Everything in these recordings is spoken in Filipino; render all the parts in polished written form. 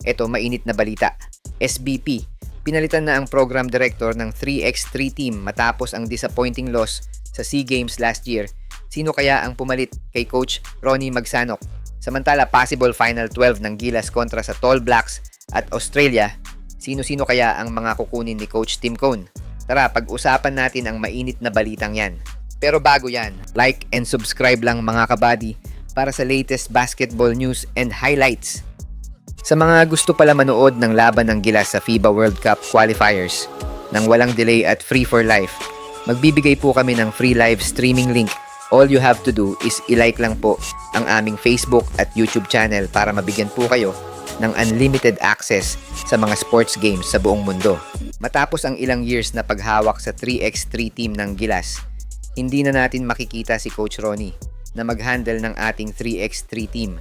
Eto, mainit na balita. SBP, pinalitan na ang program director ng 3x3 team matapos ang disappointing loss sa SEA Games last year. Sino kaya ang pumalit kay Coach Ronnie Magsanok? Samantala, possible Final 12 ng Gilas kontra sa Tall Blacks at Australia. Sino-sino kaya ang mga kukunin ni Coach Tim Cone? Tara, pag-usapan natin ang mainit na balitang yan. Pero bago yan, like and subscribe lang mga kabady para sa latest basketball news and highlights. Sa mga gusto pala manood ng laban ng Gilas sa FIBA World Cup qualifiers nang walang delay at free for life, magbibigay po kami ng free live streaming link. All you have to do is i-like lang po ang aming Facebook at YouTube channel para mabigyan po kayo ng unlimited access sa mga sports games sa buong mundo. Matapos ang ilang years na paghawak sa 3x3 team ng Gilas, hindi na natin makikita si Coach Ronnie na mag-handle ng ating 3x3 team.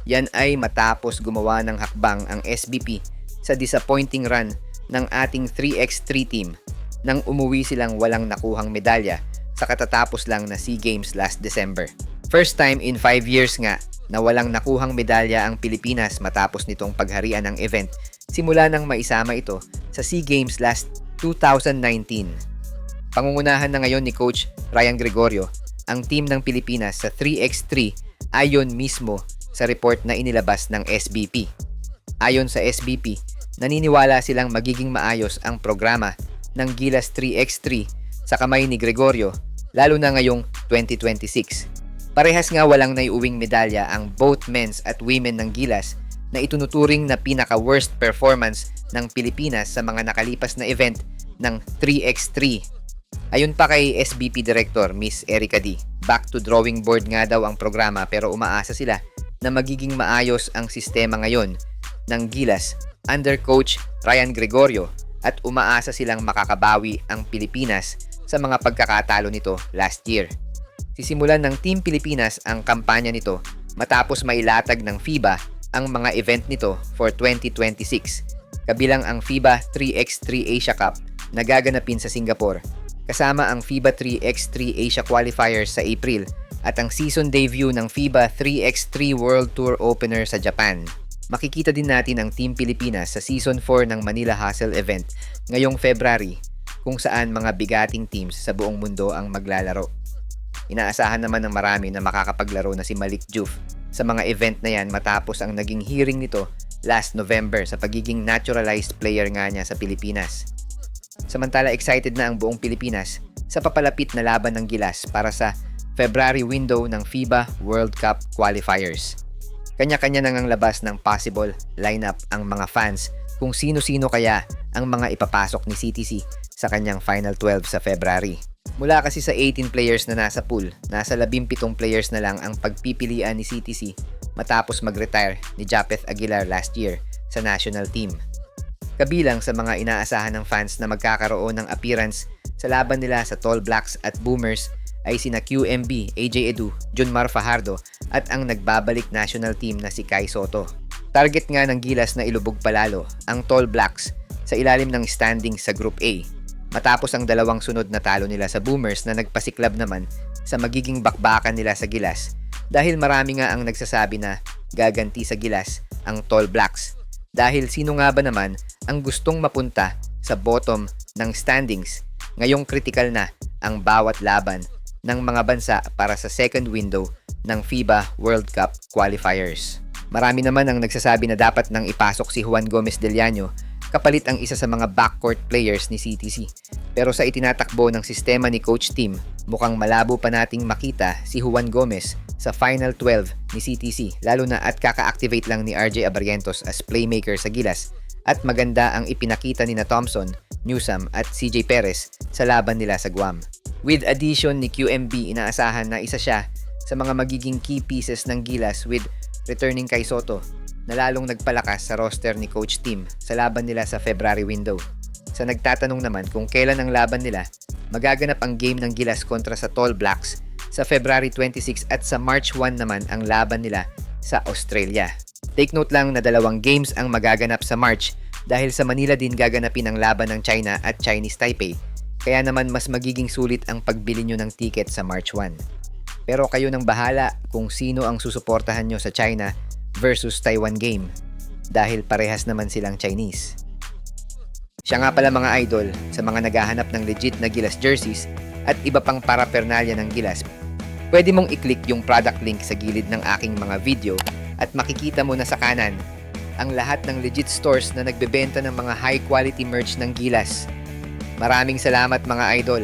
Yan ay matapos gumawa ng hakbang ang SBP sa disappointing run ng ating 3x3 team nang umuwi silang walang nakuhang medalya sa katatapos lang na SEA Games last December. First time in 5 years nga na walang nakuhang medalya ang Pilipinas matapos nitong pagharian ng event simula nang maisama ito sa SEA Games last 2019. Pangungunahan na ngayon ni Coach Ryan Gregorio ang team ng Pilipinas sa 3x3 ayon mismo sa report na inilabas ng SBP. Ayon sa SBP, naniniwala silang magiging maayos ang programa ng Gilas 3x3 sa kamay ni Gregorio, lalo na ngayong 2026. Parehas nga walang naiuwing medalya ang both men's at women ng Gilas na itunuturing na pinaka-worst performance ng Pilipinas sa mga nakalipas na event ng 3x3. Ayon pa kay SBP Director Miss Erica D, back to drawing board nga daw ang programa pero umaasa sila na magiging maayos ang sistema ngayon ng Gilas under Coach Ryan Gregorio at umaasa silang makakabawi ang Pilipinas sa mga pagkakatalo nito last year. Sisimulan ng Team Pilipinas ang kampanya nito matapos mailatag ng FIBA ang mga event nito for 2026, kabilang ang FIBA 3x3 Asia Cup na gaganapin sa Singapore, kasama ang FIBA 3x3 Asia Qualifiers sa April at ang season debut ng FIBA 3x3 World Tour Opener sa Japan. Makikita din natin ang Team Pilipinas sa Season 4 ng Manila Hustle event ngayong February, kung saan mga bigating teams sa buong mundo ang maglalaro. Inaasahan naman ng marami na makakapaglaro na si Malik Diouf sa mga event na yan matapos ang naging hearing nito last November sa pagiging naturalized player nga niya sa Pilipinas. Samantala, excited na ang buong Pilipinas sa papalapit na laban ng Gilas para sa February window ng FIBA World Cup qualifiers. Kanya-kanya nang ang labas ng possible lineup ang mga fans kung sino-sino kaya ang mga ipapasok ni CTC sa kanyang Final 12 sa February. Mula kasi sa 18 players na nasa pool, nasa 17 players na lang ang pagpipilian ni CTC matapos mag-retire ni Japeth Aguilar last year sa national team. Kabilang sa mga inaasahan ng fans na magkakaroon ng appearance sa laban nila sa Tall Blacks at Boomers ay sina QMB, AJ Edu, Junmar Fajardo at ang nagbabalik national team na si Kai Soto. Target nga ng Gilas na ilubog palalo ang Tall Blacks sa ilalim ng standing sa Group A matapos ang dalawang sunod na talo nila sa Boomers na nagpasiklab naman sa magiging bakbakan nila sa Gilas dahil marami nga ang nagsasabi na gaganti sa Gilas ang Tall Blacks dahil sino nga ba naman ang gustong mapunta sa bottom ng standings ngayong critical na ang bawat laban ng mga bansa para sa second window ng FIBA World Cup qualifiers. Marami naman ang nagsasabi na dapat nang ipasok si Juan Gomez Del Llano kapalit ang isa sa mga backcourt players ni CTC. Pero sa itinatakbo ng sistema ni Coach Tim, mukhang malabo pa nating makita si Juan Gomez sa Final 12 ni CTC, lalo na at kaka-activate lang ni RJ Abarrientos as playmaker sa Gilas at maganda ang ipinakita ni na Thompson, Newsome at CJ Perez sa laban nila sa Guam. With addition ni QMB, inaasahan na isa siya sa mga magiging key pieces ng Gilas with returning Kai Soto na lalong nagpalakas sa roster ni Coach Tim sa laban nila sa February window. Sa nagtatanong naman kung kailan ang laban nila, magaganap ang game ng Gilas kontra sa Tall Blacks sa February 26 at sa March 1 naman ang laban nila sa Australia. Take note lang na 2 games ang magaganap sa March dahil sa Manila din gaganapin ang laban ng China at Chinese Taipei. Kaya naman mas magiging sulit ang pagbili nyo ng ticket sa March 1. Pero kayo nang bahala kung sino ang susuportahan nyo sa China versus Taiwan game. dahil parehas naman silang Chinese. Siya nga pala mga idol, sa mga naghahanap ng legit na Gilas jerseys at iba pang paraphernalia ng Gilas, pwede mong i-click yung product link sa gilid ng aking mga video at makikita mo na sa kanan ang lahat ng legit stores na nagbebenta ng mga high quality merch ng Gilas. Maraming salamat mga idol!